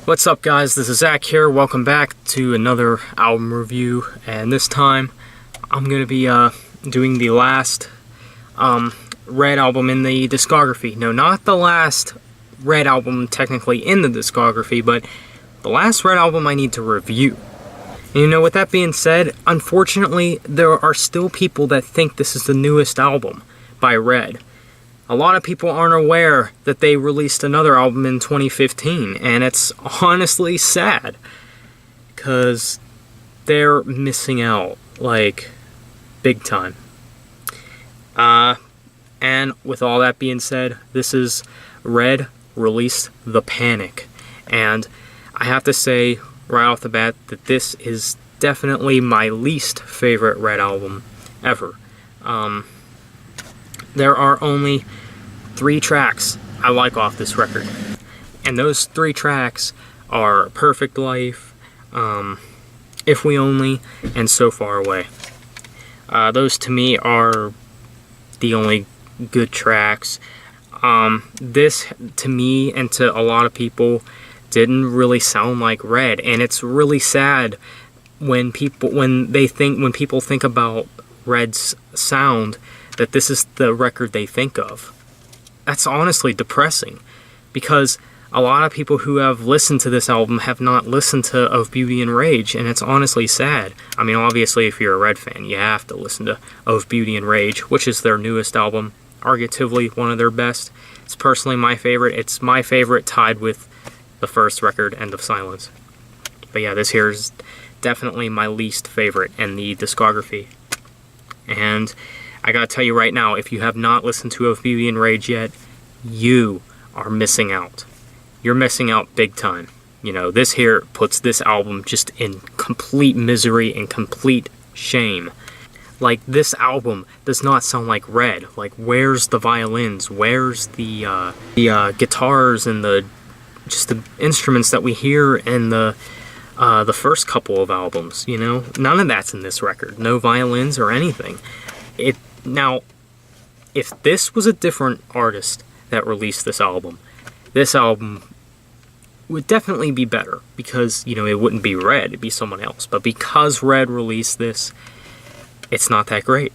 What's up, guys? This is Zach here. Welcome back to another album review, and this time I'm going to be doing the last Red album in the discography. No, not the last Red album technically in the discography, but the last Red album I need to review. And you know, with that being said, unfortunately, there are still people that think this is the newest album by Red. A lot of people aren't aware that they released another album in 2015, and it's honestly sad, because they're missing out, like, big time. And with all that being said, this is Red released The Panic, and I have to say right off the bat that this is definitely my least favorite Red album ever. There are only 3 tracks I like off this record, and those 3 tracks are Perfect Life, If We Only, and So Far Away. Those to me are the only good tracks. This to me and to a lot of people didn't really sound like Red, and it's really sad when people think about Red's sound that this is the record they think of. That's honestly depressing, because a lot of people who have listened to this album have not listened to Of Beauty and Rage, and it's honestly sad. I mean, obviously, if you're a Red fan, you have to listen to Of Beauty and Rage, which is their newest album, arguably one of their best. It's personally my favorite. It's my favorite, tied with the first record, End of Silence. But yeah, this here is definitely my least favorite in the discography. And I gotta tell you right now, if you have not listened to Of Beauty and Rage yet, you are missing out. You're missing out big time. You know, this here puts this album just in complete misery and complete shame. Like, this album does not sound like Red. Like, where's the violins? Where's the guitars and the instruments that we hear in the first couple of albums? You know, none of that's in this record. No violins or anything. Now, if this was a different artist that released this album would definitely be better, because, you know, it wouldn't be Red, it'd be someone else. But because Red released this, it's not that great,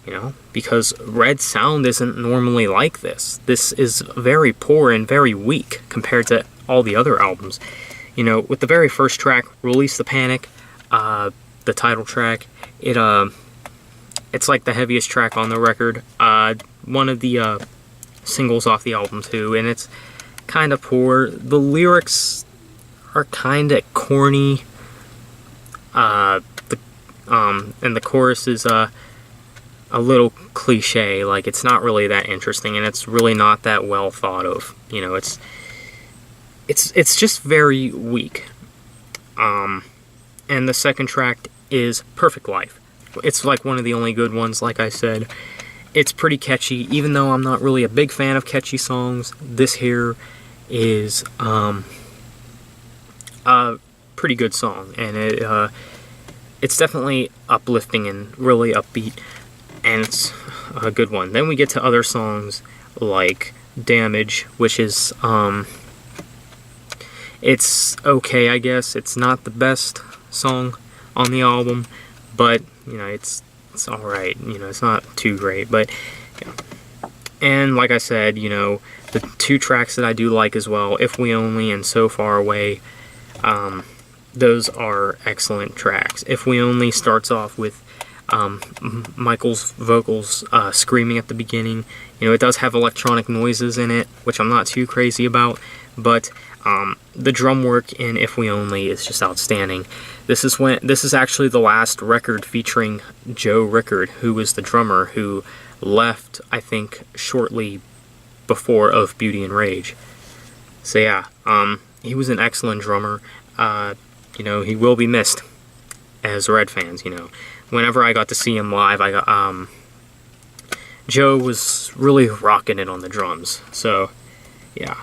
you know, because Red's sound isn't normally like this. This is very poor and very weak compared to all the other albums. You know, with the very first track, Release the Panic, the title track, it's like the heaviest track on the record, one of the singles off the album too, and it's kind of poor. The lyrics are kind of corny, and the chorus is a little cliche. Like, it's not really that interesting, and it's really not that well thought of. You know, it's just very weak. And the second track is Perfect Life. It's like one of the only good ones, like I said. It's pretty catchy, even though I'm not really a big fan of catchy songs. This here is a pretty good song, and it's definitely uplifting and really upbeat, and it's a good one. Then we get to other songs like Damage, which is it's okay, I guess. It's not the best song on the album, but, you know, it's alright. You know, it's not too great, but, yeah. And like I said, you know, the 2 tracks that I do like as well, If We Only and So Far Away, those are excellent tracks. If We Only starts off with Michael's vocals screaming at the beginning. You know, it does have electronic noises in it, which I'm not too crazy about, but the drum work in If We Only is just outstanding. This is actually the last record featuring Joe Rickard, who was the drummer, who left, I think, shortly before Of Beauty and Rage. So yeah, he was an excellent drummer. You know, he will be missed as Red fans. You know, whenever I got to see him live, Joe was really rocking it on the drums. So yeah.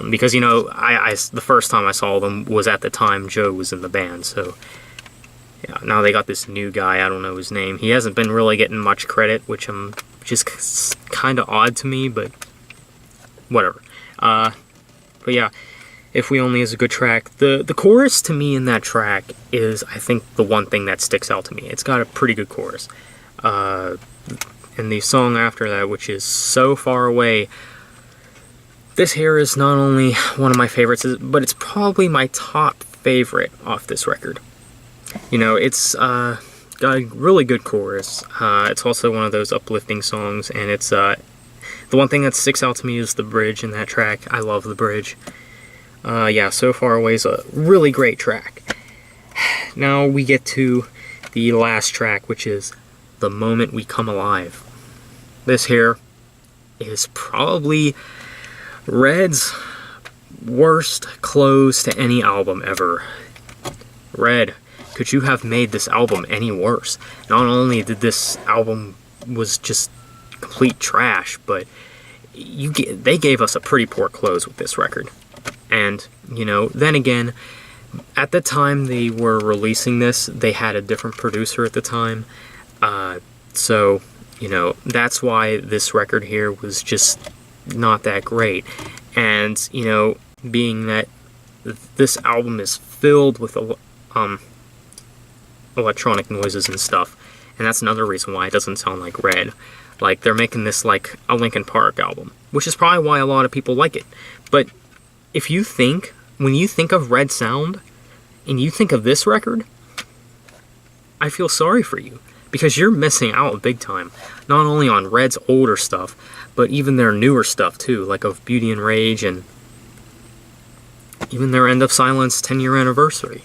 Because, you know, the first time I saw them was at the time Joe was in the band, so, yeah, now they got this new guy, I don't know his name. He hasn't been really getting much credit, which is kind of odd to me, but whatever. But yeah, If We Only is a good track. The chorus to me in that track is, I think, the one thing that sticks out to me. It's got a pretty good chorus. And the song after that, which is So Far Away, this here is not only one of my favorites, but it's probably my top favorite off this record. You know, it's got a really good chorus. It's also one of those uplifting songs, and it's the one thing that sticks out to me is the bridge in that track. I love the bridge. Yeah, So Far Away is a really great track. Now we get to the last track, which is The Moment We Come Alive. This here is probably Red's worst close to any album ever. Red, could you have made this album any worse? Not only did this album was just complete trash, but they gave us a pretty poor close with this record. And, you know, then again, at the time they were releasing this, they had a different producer at the time. So, you know, that's why this record here was just not that great. And, you know, being that this album is filled with electronic noises and stuff, and that's another reason why it doesn't sound like Red. Like, they're making this like a Linkin Park album, which is probably why a lot of people like it. But if you think, when you think of Red sound, and you think of this record, I feel sorry for you, because you're missing out big time. Not only on Red's older stuff, but even their newer stuff too, like of Beauty and Rage, and even their End of Silence 10-year anniversary.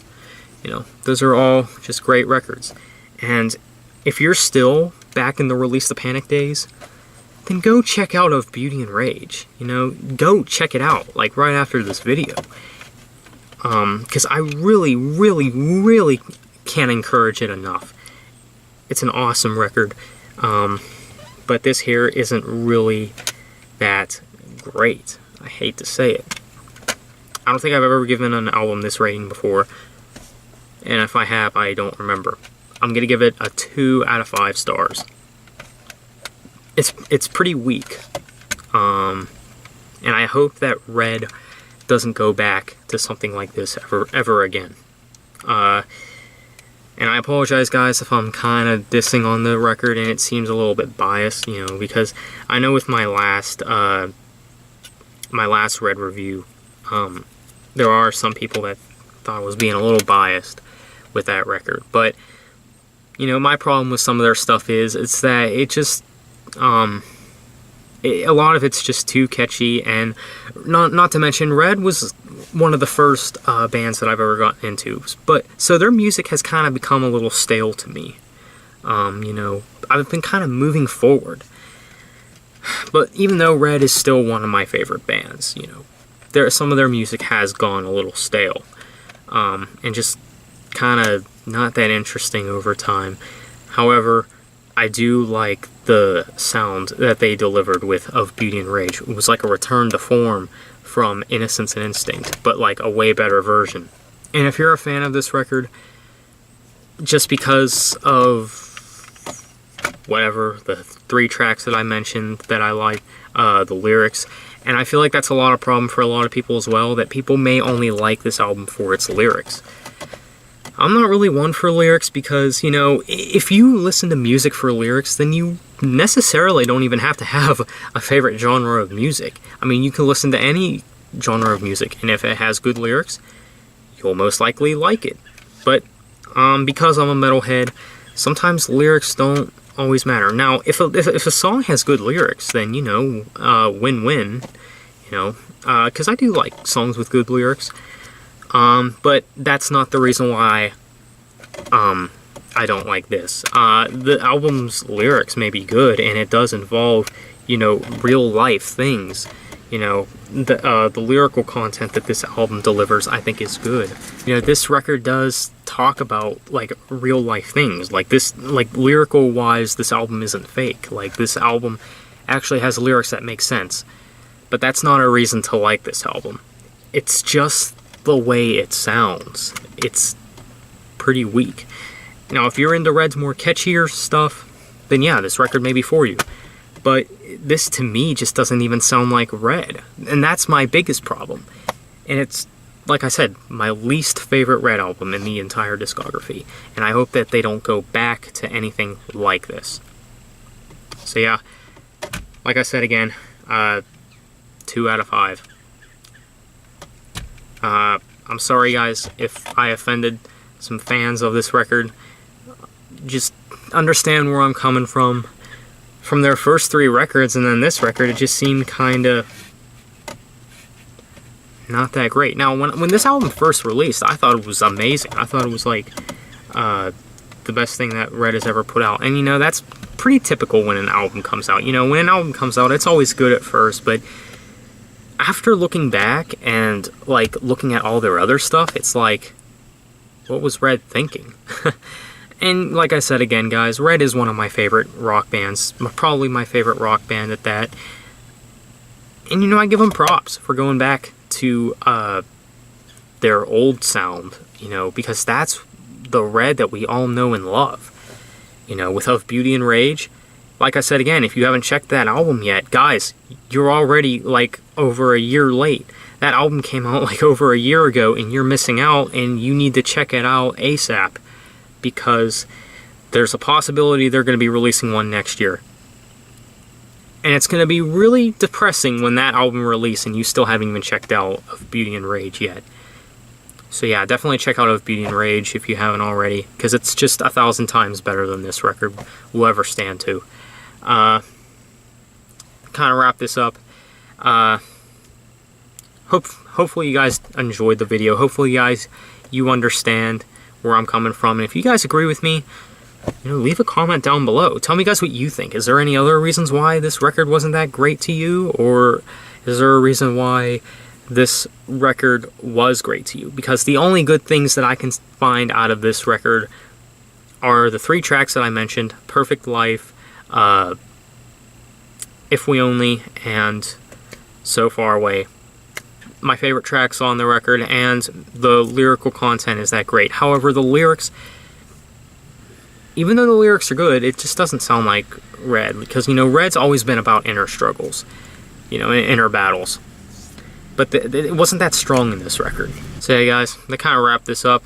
You know, those are all just great records. And if you're still back in the Release the Panic days, then go check out Of Beauty and Rage. You know, go check it out, like right after this video. Because I really, really, really can't encourage it enough. It's an awesome record. But this here isn't really that great. I hate to say it. I don't think I've ever given an album this rating before. And if I have, I don't remember. I'm going to give it a 2 out of 5 stars. It's pretty weak. And I hope that Red doesn't go back to something like this ever again. And I apologize, guys, if I'm kind of dissing on the record and it seems a little bit biased, you know, because I know with my last Red review, there are some people that thought I was being a little biased with that record. But, you know, my problem with some of their stuff is that it just, a lot of it's just too catchy, and not to mention Red was one of the first bands that I've ever gotten into, but so their music has kind of become a little stale to me. You know, I've been kind of moving forward, but even though Red is still one of my favorite bands, you know, some of their music has gone a little stale, and just kind of not that interesting over time. However, I do like the sound that they delivered with Of Beauty and Rage. It was like a return to form from Innocence and Instinct, but like a way better version. And if you're a fan of this record, just because of whatever, the 3 tracks that I mentioned that I like, the lyrics, and I feel like that's a lot of problem for a lot of people as well, that people may only like this album for its lyrics. I'm not really one for lyrics because, you know, if you listen to music for lyrics, then you necessarily don't even have to have a favorite genre of music. I mean, you can listen to any genre of music, and if it has good lyrics, you'll most likely like it. But because I'm a metalhead, sometimes lyrics don't always matter. Now, if a song has good lyrics, then, you know, win-win, you know, because I do like songs with good lyrics. But that's not the reason why I don't like this. The album's lyrics may be good, and it does involve, you know, real life things. You know, the lyrical content that this album delivers, I think, is good. You know, this record does talk about, like, real life things. Like, this, like, lyrical wise, this album isn't fake. Like, this album actually has lyrics that make sense. But that's not a reason to like this album. It's just the way it sounds. It's pretty weak. Now, if you're into Red's more catchier stuff, then yeah, this record may be for you. But this, to me, just doesn't even sound like Red. And that's my biggest problem. And it's like I said, my least favorite Red album in the entire discography. And I hope that they don't go back to anything like this. So yeah, like I said again, 2 out of 5. I'm sorry guys if I offended some fans of this record. Just understand where I'm coming from. From their first 3 records and then this record, it just seemed kinda not that great. Now, when this album first released, I thought it was amazing. I thought it was like the best thing that Red has ever put out. And you know, that's pretty typical when an album comes out. You know, when an album comes out, it's always good at first, but after looking back and like looking at all their other stuff, it's like, what was Red thinking? And like I said again, guys, Red is one of my favorite rock bands, probably my favorite rock band at that. And you know, I give them props for going back to their old sound, you know, because that's the Red that we all know and love. You know, with Of Beauty and Rage, like I said again, if you haven't checked that album yet, guys, you're already like over a year late. That album came out like over a year ago and you're missing out, and you need to check it out ASAP, because there's a possibility they're going to be releasing one next year. And it's going to be really depressing when that album releases and you still haven't even checked out Of Beauty and Rage yet. So yeah, definitely check out Of Beauty and Rage if you haven't already, because it's just 1,000 times better than this record will ever stand to. Kind of wrap this up. Hopefully you guys enjoyed the video. Hopefully you understand where I'm coming from. And if you guys agree with me, you know, leave a comment down below. Tell me guys what you think. Is there any other reasons why this record wasn't that great to you? Or is there a reason why this record was great to you? Because the only good things that I can find out of this record are the 3 tracks that I mentioned: Perfect Life, If We Only, and So Far Away. My favorite tracks on the record, and the lyrical content is that great. However, the lyrics, even though the lyrics are good, it just doesn't sound like Red, because, you know, Red's always been about inner struggles, you know, inner battles. But it wasn't that strong in this record. So yeah, guys, to kind of wrap this up,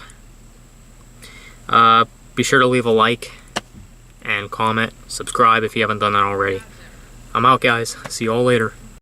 be sure to leave a like and comment, subscribe if you haven't done that already. I'm out, guys. See you all later.